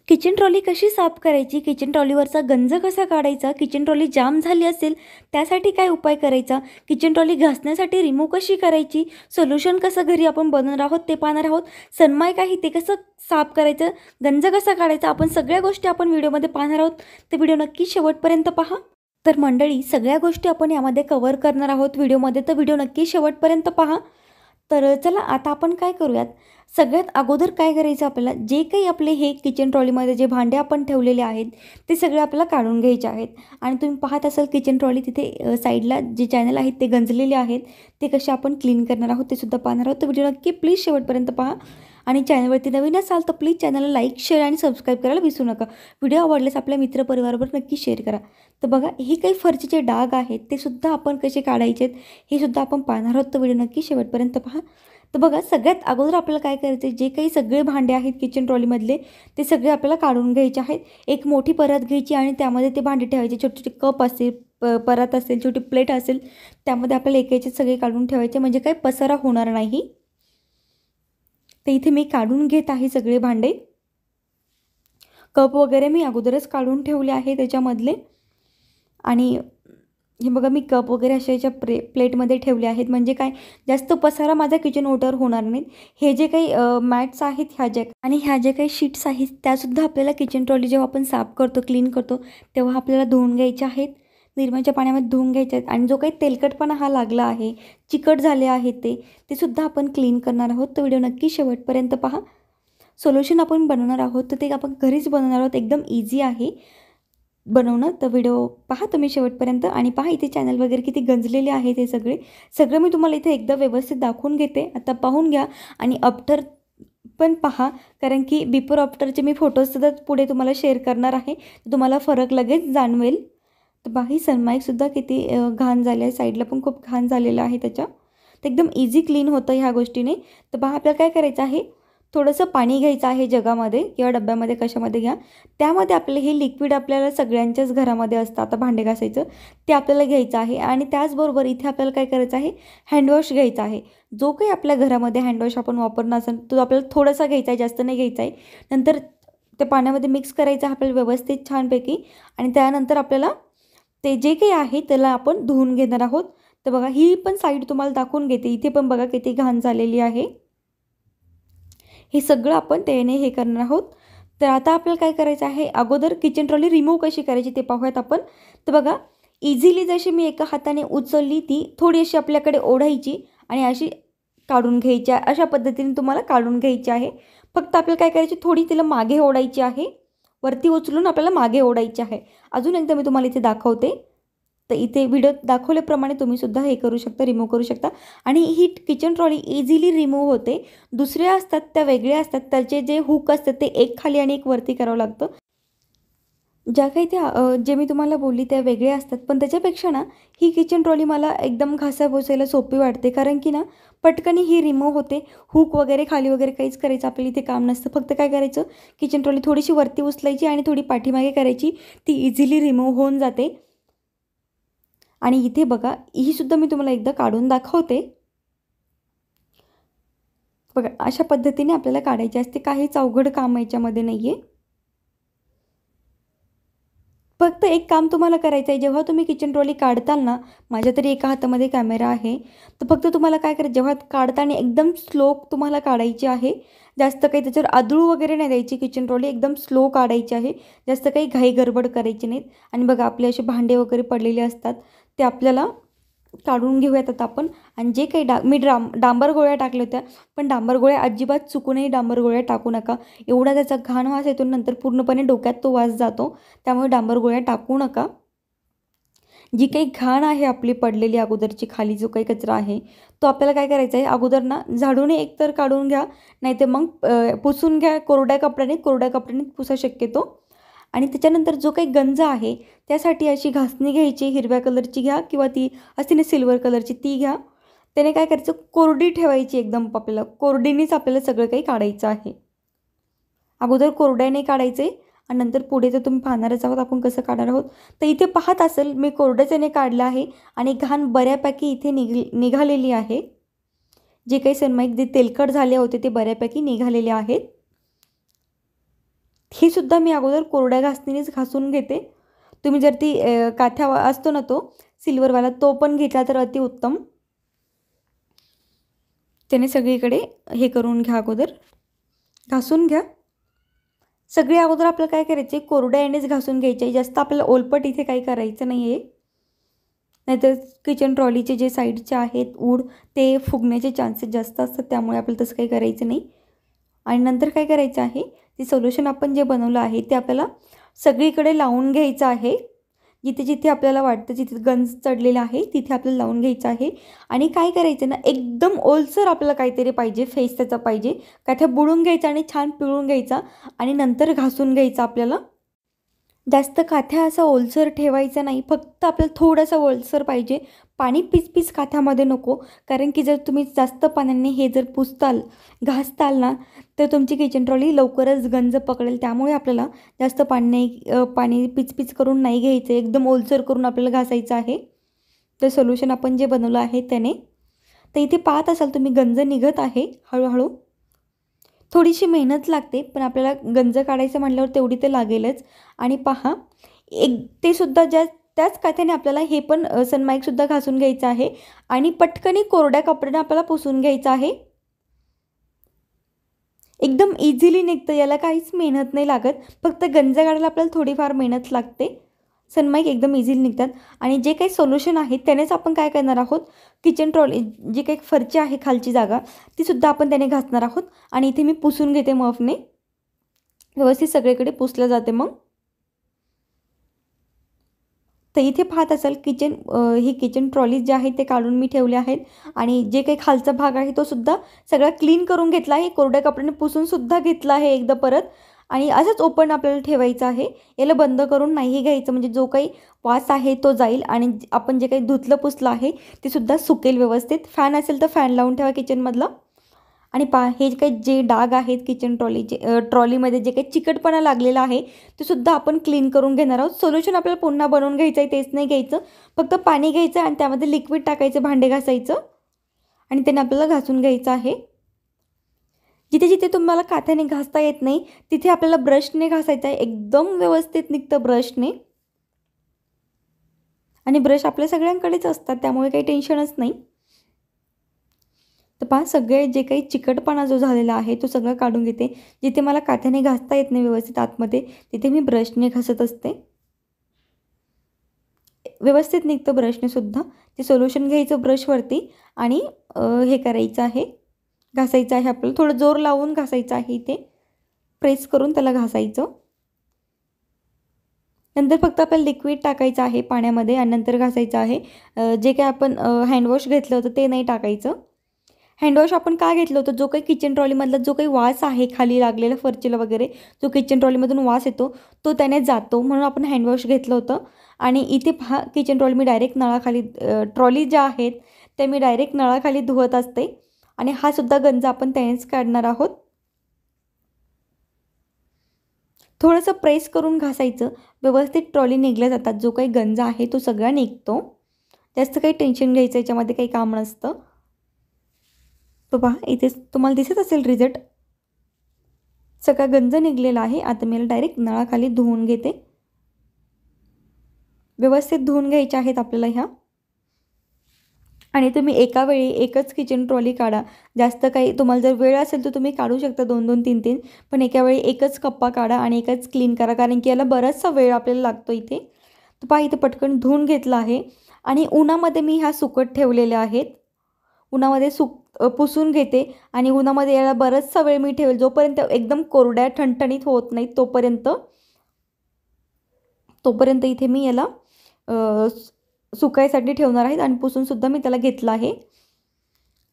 Kitchen trolley कशी साफ करायची, किचन ट्रॉलीवरचा गंज कसा काढायचा, किचन ट्रॉली जाम झाली असेल त्यासाठी काय उपाय करायचा, किचन ट्रॉली घासण्यासाठी रिमूव्ह कशी करायची, सोल्युशन कसं घरी आपण बनवणार आहोत ते पाहणार आहोत. सनमाइका आहे ते कसं साफ करायचं, गंज कसा काढायचा, आपण सगळ्या गोष्टी आपण व्हिडिओमध्ये पाहणार आहोत. तर व्हिडिओ नक्की शेवटपर्यंत पहा. तर मंडळी, सगळ्या गोष्टी आपण यामध्ये कव्हर करणार आहोत व्हिडिओमध्ये, तर व्हिडिओ नक्की शेवटपर्यंत पहा. तर चला आता आपण काय करूयात. सगळ्यात अगोदर काय करायचं, आपल्याला जे काही आपले हे किचन ट्रॉलीमध्ये जे भांडे आपण ठेवलेले आहेत ते सगळे आपल्याला काढून घ्यायचे आहेत. आणि तुम्ही पाहत असाल किचन ट्रॉली तिथे साईडला जे चॅनल आहेत ते गंजलेले आहेत, ते कसे आपण क्लीन करणार आहोत ते सुद्धा पाहणार आहोत. तर व्हिडिओ नक्की प्लीज शेवटपर्यंत पहा. आणि चॅनलवरती नवीन असाल तर प्लीज चॅनलला लाईक, शेअर आणि सबस्क्राईब करायला विसरू नका. व्हिडिओ आवडल्यास आपल्या मित्रपरिवाराबरोबर नक्की शेअर करा. तर बघा, हे काही फरचीचे डाग आहेत ते सुद्धा आपण कसे काढायचे हे सुद्धा आपण पाहणार आहोत. तर व्हिडिओ नक्की शेवटपर्यंत पहा. तर बघा, सगळ्यात अगोदर आपल्याला काय करायचं आहे, जे काही सगळे भांडे आहेत किचन ट्रॉलीमधले ते सगळे आपल्याला काढून घ्यायचे आहेत. एक मोठी परत घ्यायची आणि त्यामध्ये ते भांडे ठेवायचे. छोटे छोटे कप असेल, परत असेल, छोटी प्लेट असेल, त्यामध्ये आपल्याला एकाचे सगळे काढून ठेवायचे, म्हणजे काही पसारा होणार नाही. तर इथे मी काढून घेत आहे सगळे भांडे. कप वगैरे मी अगोदरच काढून ठेवले आहे त्याच्यामधले. आणि हे बघा, मी कप वगैरे अशा याच्या प्लेटमध्ये ठेवले आहेत, म्हणजे काय जास्त पसारा माझ्या किचन ओट्यावर होणार नाहीत. हे जे काही मॅट्स आहेत ह्या ज्या काही शीट्स आहेत त्यासुद्धा आपल्याला किचन ट्रॉली जेव्हा आपण साफ करतो, क्लीन करतो, तेव्हा आपल्याला धुवून घ्यायच्या आहेत. निरमाच्या पाण्यामध्ये धुवून घ्यायचे आहेत. आणि जो काही तेलकटपणा हा लागला आहे, चिकट झाले आहे ते सुद्धा आपण क्लीन करणार आहोत. तर व्हिडिओ नक्की शेवटपर्यंत पहा. सोल्युशन आपण बनवणार आहोत तर ते आपण घरीच बनवणार आहोत, एकदम इझी आहे बनवणं. तर व्हिडिओ पहा तुम्ही शेवटपर्यंत. आणि पहा इथे चॅनल वगैरे किती गंजलेले आहे, ते सगळं मी तुम्हाला इथे एकदा व्यवस्थित दाखवून घेते. आता पाहून घ्या आणि आफ्टर पण पहा, कारण की बिफोर आफ्टरचे मी फोटोजसुद्धा पुढे तुम्हाला शेअर करणार आहे, तुम्हाला फरक लगेच जाणवेल. तर पहा, ही सनमाईकसुद्धा किती घाण झाली आहे, साईडला पण खूप घाण झालेलं आहे त्याच्या. तर एकदम इझी क्लीन होतं ह्या गोष्टीने. तर पहा, आपल्याला काय करायचं आहे, थोडंसं पाणी घ्यायचं आहे जगामध्ये किंवा डब्यामध्ये, कशामध्ये घ्या. त्यामध्ये आपलं हे लिक्विड आपल्याला सगळ्यांच्याच घरामध्ये असतं आता भांडे घासायचं, ते आपल्याला घ्यायचं आहे. आणि त्याचबरोबर इथे आपल्याला काय करायचं आहे, हँडवॉश घ्यायचा आहे. जो काही आपल्या घरामध्ये हँडवॉश आपण वापरणार असेल तो आपल्याला थोडासा घ्यायचा आहे, जास्त नाही घ्यायचा आहे. नंतर त्या पाण्यामध्ये मिक्स करायचं आपल्याला व्यवस्थित छानपैकी. आणि त्यानंतर आपल्याला ते जे काही आहे त्याला आपण धुवून घेणार आहोत. तर बघा, ही पण साईड तुम्हाला दाखवून घेते. इथे पण बघा किती घाण झालेली आहे. हे सगळं आपण त्याने हे करणार आहोत. तर आता आपल्याला काय करायचं आहे, अगोदर किचन ट्रॉली रिमूव्ह कशी करायची ते पाहूयात आपण. तर बघा, इझिली जशी मी एका हाताने उचलली ती थोडी अशी आपल्याकडे ओढायची आणि अशी काढून घ्यायची. अशा पद्धतीने तुम्हाला काढून घ्यायची आहे. फक्त आपल्याला काय करायची, थोडी तिला मागे ओढायची आहे. वरती उचलून आपल्याला मागे ओढायची आहे. अजून एकदा मी तुम्हाला इथे दाखवते. तर इथे व्हिडिओ दाखवल्याप्रमाणे तुम्ही सुद्धा हे करू शकता, रिमूव्ह करू शकता. आणि ही किचन ट्रॉली इझिली रिमूव्ह होते. दुसऱ्या असतात त्या वेगळ्या असतात, त्याचे जे हुक असतात ते एक खाली आणि एक वरती करावं लागतं. ज्या काही त्या जे मी तुम्हाला बोलली त्या वेगळ्या असतात, पण त्याच्यापेक्षा ना ही किचन ट्रॉली मला एकदम घासाघोसायला सोपी वाटते, कारण की ना पटकन ही रिमूव्ह होते. हुक वगैरे खाली वगैरे काहीच करायचं आपल्याला इथे काम नसतं. फक्त काय करायचं, किचन ट्रॉली थोडीशी वरती उचलायची आणि थोडी पाठीमागे करायची, ती इझिली रिमूव्ह होऊन जाते. आणि इथे बघा, ही सुद्धा मी तुम्हाला एकदा काढून दाखवते. बघा, अशा पद्धतीने आपल्याला काढायची असते, काहीच अवघड काम याच्यामध्ये नाही आहे. फक्त एक काम तुम्हाला करायचं आहे, जेव्हा तुम्ही किचन ट्रॉली काढताल ना, माझ्या तरी एका हातामध्ये कॅमेरा आहे, तर फक्त तुम्हाला काय करायचं, जेव्हा काढताना एकदम स्लो तुम्हाला काढायची आहे. जास्त काही त्याच्यावर आदळू वगैरे नाही द्यायची. किचन ट्रॉली एकदम स्लो काढायची आहे, जास्त काही घाई गडबड करायची नाहीत. आणि बघा, आपले असे भांडे वगैरे पडलेले असतात ते आपल्याला काढून घेऊयात आता आपण. आणि जे काही मी डांबर गोळ्या टाकल्या होत्या, पण डांबर गोळ्या अजिबात चुकूनही डांबर गोळ्या टाकू नका. एवढा त्याचा घाण वास येतो, नंतर पूर्णपणे डोक्यात तो वास जातो. त्यामुळे डांबर गोळ्या टाकू नका. जी काही घाण आहे आपली पडलेली अगोदरची, खाली जो काही कचरा आहे तो आपल्याला काय करायचा आहे, अगोदर ना झाडूने एकतर काढून घ्या, नाहीतर मग पुसून घ्या कोरड्या कपड्याने पुसा शक्यतो. आणि त्याच्यानंतर जो काही गंज आहे त्यासाठी अशी घासणी घ्यायची, हिरव्या कलरची घ्या किंवा ती असते ना सिल्वर कलरची, ती घ्या. त्याने काय करायचं, कोरडी ठेवायची एकदम. आपल्याला कोरडीनेच आपल्याला सगळं काही काढायचं आहे. अगोदर कोरड्याने काढायचे आणि नंतर पुढे तर तुम्ही पाहणारच आहोत आपण कसं काढणार आहोत. तर इथे पाहत असेल मी कोरड्याच्याने काढलं आहे आणि घाण बऱ्यापैकी इथे निघालेली आहे. जे काही सनमाईक जे तेलकट झाले होते ते बऱ्यापैकी निघालेले आहेत. हे सुद्धा मी अगोदर कोरड्या घासणीनेच घासून घेते. तुम्ही जर ती काथ्या असतो ना तो सिल्वरवाला, तो पण घेतला तर अतिउत्तम. त्याने सगळीकडे हे करून घ्या, अगोदर घासून घ्या. सगळे अगोदर आपल्याला काय करायचे, कोरड्या यानेच घासून घ्यायचे. जास्त आपल्याला ओलपट इथे काही करायचं नाही आहे, नाहीतर किचन ट्रॉलीचे जे साईडचे आहेत ऊड ते फुगण्याचे चान्सेस जास्त असतात. त्यामुळे आपल्याला तसं काही करायचं नाही. आणि नंतर काय करायचं आहे, ते सोल्युशन आपण जे बनवलं आहे ते आपल्याला सगळीकडे लावून घ्यायचं आहे. जिथे जिथे आपल्याला वाटतं जिथे गंज चढलेला आहे तिथे आपल्याला लावून घ्यायचं आहे. आणि काय करायचं ना, एकदम ओलसर आपल्याला काहीतरी पाहिजे, फेस त्याचा पाहिजे. काथ्या बुडून घ्यायचा आणि छान पिळून घ्यायचा आणि नंतर घासून घ्यायचा. आपल्याला जास्त काथ्या असं ओलसर ठेवायचं नाही, फक्त आपल्याला थोडंसं ओलसर पाहिजे. पाणी पीस काथ्यामध्ये नको, कारण की जर तुम्ही जास्त पाण्याने हे जर पुसताल घासताल ना तर तुमची किचन ट्रॉली लवकरच गंज पकडेल. त्यामुळे आपल्याला जास्त पाणी पीच करून नाही घ्यायचं, एकदम ओलसर करून आपल्याला घासायचं आहे. तर सोल्युशन आपण जे बनवलं आहे त्याने. तर इथे पाहत असाल तुम्ही गंज निघत आहे हळूहळू. थोडीशी मेहनत लागते, पण आपल्याला गंज काढायचं म्हटल्यावर तेवढी ते लागेलच. आणि पहा, ते सुद्धा त्याच काथ्याने आपल्याला हे पण सनमाईकसुद्धा घासून घ्यायचं आहे आणि पटकनी कोरड्या कपड्याने आपल्याला पुसून घ्यायचं आहे. एकदम इझिली निघतं, याला काहीच मेहनत नाही लागत. फक्त गंज काढायला आपल्याला थोडीफार मेहनत लागते. सनमाईक एकदम इझिली निघतात. आणि जे काही सोल्युशन आहे त्यानेच आपण काय करणार आहोत, किचन ट्रॉली जी काही फरची आहे खालची जागा तीसुद्धा आपण त्याने घासणार आहोत. आणि इथे मी पुसून घेते मफने, व्यवस्थित सगळीकडे पुसलं जाते. मग तर इथे पाहत असाल ही किचन ट्रॉली जे आहे ते काढून मी ठेवले आहेत. आणि जे काही खालचा भाग आहे तो सुद्धा सगळा क्लीन करून घेतला आहे, कोरड्या कपड्याने पुसून सुद्धा घेतला आहे एकदा परत. आणि असंच ओपन आपल्याला ठेवायचं आहे, याला बंद करून नाही घ्यायचं, म्हणजे जो काही वास आहे तो जाईल आणि आपण जे काही धुतलं पुसलं आहे ते सुद्धा सुकेल व्यवस्थित. फॅन असेल तर फॅन लावून ठेवा किचनमधला. आणि हे काही जे डाग आहेत किचन ट्रॉलीमध्ये जे काही चिकटपणा लागलेला आहे ते सुद्धा आपण क्लीन करून घेणार आहोत. सोल्युशन आपल्याला पुन्हा बनवून घ्यायचं आहे, तेच नाही घ्यायचं, फक्त पाणी घ्यायचं आणि त्यामध्ये लिक्विड टाकायचं, भांडे घासायचं आणि त्याने आपल्याला घासून घ्यायचं आहे. जिथे जिथे तुम्हाला काथ्याने घासता येत नाही तिथे आपल्याला ब्रशने घासायचं आहे. एकदम व्यवस्थित निघतं ब्रशने. आणि ब्रश आपल्या सगळ्यांकडेच असतात, त्यामुळे काही टेन्शनच नाही. तर पहा, सगळे जे काही चिकटपणा जो झालेला आहे तो सगळं काढून घेते. जिथे मला काथ्याने घासता येत नाही व्यवस्थित आतमध्ये तिथे मी ब्रशने घासत असते. व्यवस्थित निघतं ब्रशने सुद्धा. ते सोल्युशन घ्यायचं ब्रशवरती आणि हे करायचं आहे, घासायचं आहे. आपल्याला थोडं जोर लावून घासायचं आहे, इथे प्रेस करून त्याला घासायचं. नंतर फक्त आपल्याला लिक्विड टाकायचं आहे पाण्यामध्ये आणि नंतर घासायचं आहे. जे काही आपण हँडवॉश घेतलं होतं ते नाही टाकायचं. हँडवॉश आपण का घेतलं होतं, जो काही किचन ट्रॉलीमधला जो काही वास आहे खाली लागलेला फरचीला वगैरे, जो किचन ट्रॉलीमधून वास येतो तो त्याने जातो, म्हणून आपण हँडवॉश घेतलं होतं. आणि इथे पहा, किचन ट्रॉली मी डायरेक्ट नळाखाली, ट्रॉली ज्या आहेत त्या मी डायरेक्ट नळाखाली धुवत असते. आणि हा सुद्धा गंज आपण त्यानेच काढणार आहोत. थोडंसं प्रेस करून घासायचं, व्यवस्थित ट्रॉली निघल्या जातात. जो काही गंज आहे तो सगळा निघतो, जास्त काही टेन्शन घ्यायचं याच्यामध्ये काही काम नसतं. तो पहा, इथे तुम्हाला दिसत असेल रिझल्ट, सगळा गंज निघलेला आहे. आता मी डायरेक्ट नळाखाली धुवून घेते. व्यवस्थित धुवून घ्यायच्या आहेत आपल्याला ह्या. आणि तुम्ही एका वेळी एकच किचन ट्रॉली काढा. जास्त काही तुम्हाला जर वेळ असेल तर तुम्ही काढू शकता 2-2, 3-3, पण एका वेळी एकच कप्पा काढा आणि एकच क्लीन करा, कारण की याला बराचसा वेळ आपल्याला लागतो इथे. तर पहा, इथे पटकन धुवून घेतला आहे. आणि उन्हामध्ये मी ह्या सुकत ठेवलेल्या आहेत. उन्हामध्ये पुसून घेते आणि उन्हामध्ये याला बराचसा वेळ मी ठेवेल, जोपर्यंत एकदम कोरड्या ठणठणीत होत नाही तोपर्यंत इथे मी याला सुकायसाठी ठेवणार आहेत. आणि पुसूनसुद्धा मी त्याला घेतलं आहे.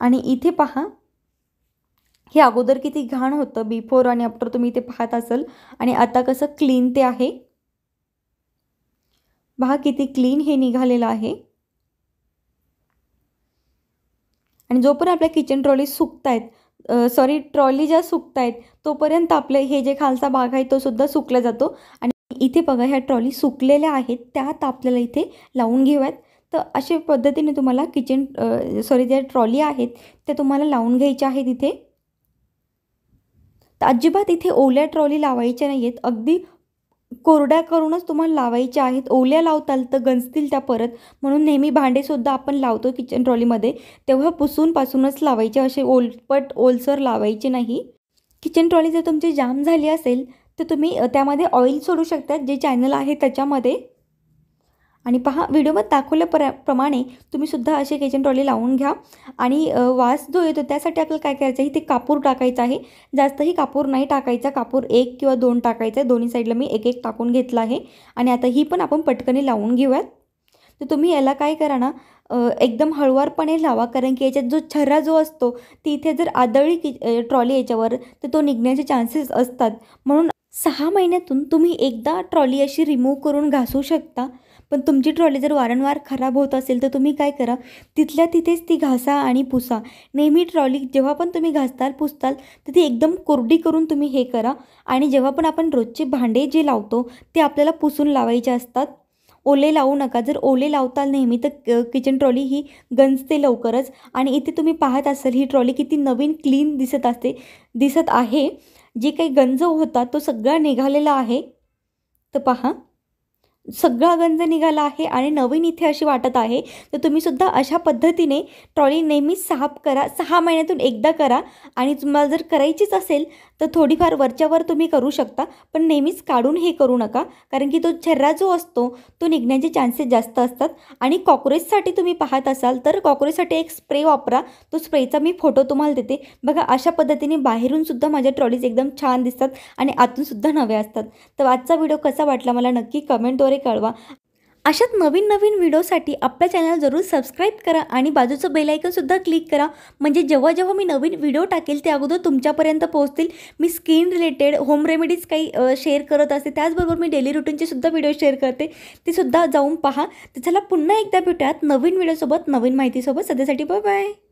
आणि इथे पहा, हे अगोदर किती घाण होतं, बिफोर आणि आफ्टर तुम्ही इथे पाहत असाल. आणि आता कसं क्लीन ते आहे, पहा किती क्लीन हे निघालेलं आहे. आणि जोपर्यंत आपल्या किचन ट्रॉली ट्रॉली ज्या सुकतायत तोपर्यंत आपले हे जे खालचा भाग आहे तो सुद्धा सुकला जातो. आणि इथे बघा, ह्या ट्रॉली सुकलेल्या आहेत, त्यात आपल्याला इथे लावून घेऊयात. तर अशा पद्धतीने तुम्हाला ज्या ट्रॉली आहेत त्या तुम्हाला लावून घ्यायच्या आहेत इथे. तर अजिबात इथे ओल्या ट्रॉली लावायच्या नाही आहेत, अगदी कोरड्या करूनच तुम्हाला लावायच्या आहेत. ओल्या लावताल तर गंजतील त्या परत, म्हणून नेहमी भांडेसुद्धा आपण लावतो किचन ट्रॉलीमध्ये तेव्हा पुसूनपासूनच लावायचे, असे ओलपट ओलसर लावायचे नाही. किचन ट्रॉली जर तुमची जाम झाली असेल तर तुम्ही त्यामध्ये ऑइल सोडू शकता, जे चॅनल आहे त्याच्यामध्ये. आणि पहा, व्हिडिओमध्ये दाखवल्याप्रमाणे तुम्हीसुद्धा असे किचन ट्रॉली लावून घ्या. आणि वास जो येतो त्यासाठी आपल्याला काय करायचं आहे, ते कापूर टाकायचं आहे. जास्तही कापूर नाही टाकायचा, कापूर 1 किंवा 2 टाकायचा आहे. दोन्ही साईडला मी 1-1 टाकून घेतला आहे. आणि आता ही पण आपण पटकन लावून घेऊयात. तर तुम्ही याला काय करा ना, एकदम हळुवारपणे लावा, कारण की याच्यात जो छर्रा जो असतो ती इथे जर आदळली ट्रॉली याच्यावर तर तो निघण्याचे चान्सेस असतात. म्हणून 6 महिन्यातून तुम्ही एकदा ट्रॉली अशी रिमूव्ह करून घासू शकता. पण तुमची ट्रॉली जर वारंवार खराब होत असेल तर तुम्ही काय करा, तिथल्या तिथेच ती घासा आणि पुसा. नेहमी ट्रॉली जेव्हा पण तुम्ही घासताल पुसताल तर ती एकदम कोरडी करून तुम्ही हे करा. आणि जेव्हा पण आपण रोजचे भांडे जे लावतो ते आपल्याला पुसून लावायचे असतात, ओले लावू नका. जर ओले लावताल नेहमी तर किचन ट्रॉली ही गंजते लवकरच. आणि इथे तुम्ही पाहत असाल ही ट्रॉली किती नवीन क्लीन दिसत आहे. जे काही गंज होता तो सगळा निघालेला आहे. तर पहा, सगळा गंज निघाला आहे आणि नवीन इथे अशी वाटत आहे. तर तुम्हीसुद्धा अशा पद्धतीने ट्रॉली नेहमीच साफ करा. 6 महिन्यातून एकदा करा. आणि तुम्हाला जर करायचीच असेल तर थोडीफार वरच्यावर तुम्ही करू शकता, पण नेहमीच काढून हे करू नका, कारण की तो छर्रा जो असतो तो निघण्याचे चान्सेस जास्त असतात. आणि कॉक्रोचसाठी तुम्ही पाहत असाल तर कॉक्रोचसाठी एक स्प्रे वापरा. तो स्प्रेचा मी फोटो तुम्हाला देते. बघा, अशा पद्धतीने बाहेरूनसुद्धा माझ्या ट्रॉलीज एकदम छान दिसतात आणि आतूनसुद्धा नव्या असतात. तर आजचा व्हिडिओ कसा वाटला मला नक्की कमेंटद्वारे कळवा. अशाच नवीन नवीन व्हिडिओसाठी आपल्या चॅनल जरूर सबस्क्राईब करा आणि बाजूचं बेल आयकॉनसुद्धा क्लिक करा, म्हणजे जेव्हा जेव्हा मी नवीन व्हिडिओ टाकेल ते अगोदर तुमच्यापर्यंत पोहोचतील. मी स्किन रिलेटेड होम रेमेडीज काही शेअर करत असते, त्याचबरोबर मी डेली रुटीनचे सुद्धा व्हिडिओ शेअर करते, ते सुद्धा जाऊन पहा. तर चला पुन्हा एकदा भेटूयात नवीन व्हिडिओसोबत, नवीन माहितीसोबत. सध्यासाठी बाय बाय.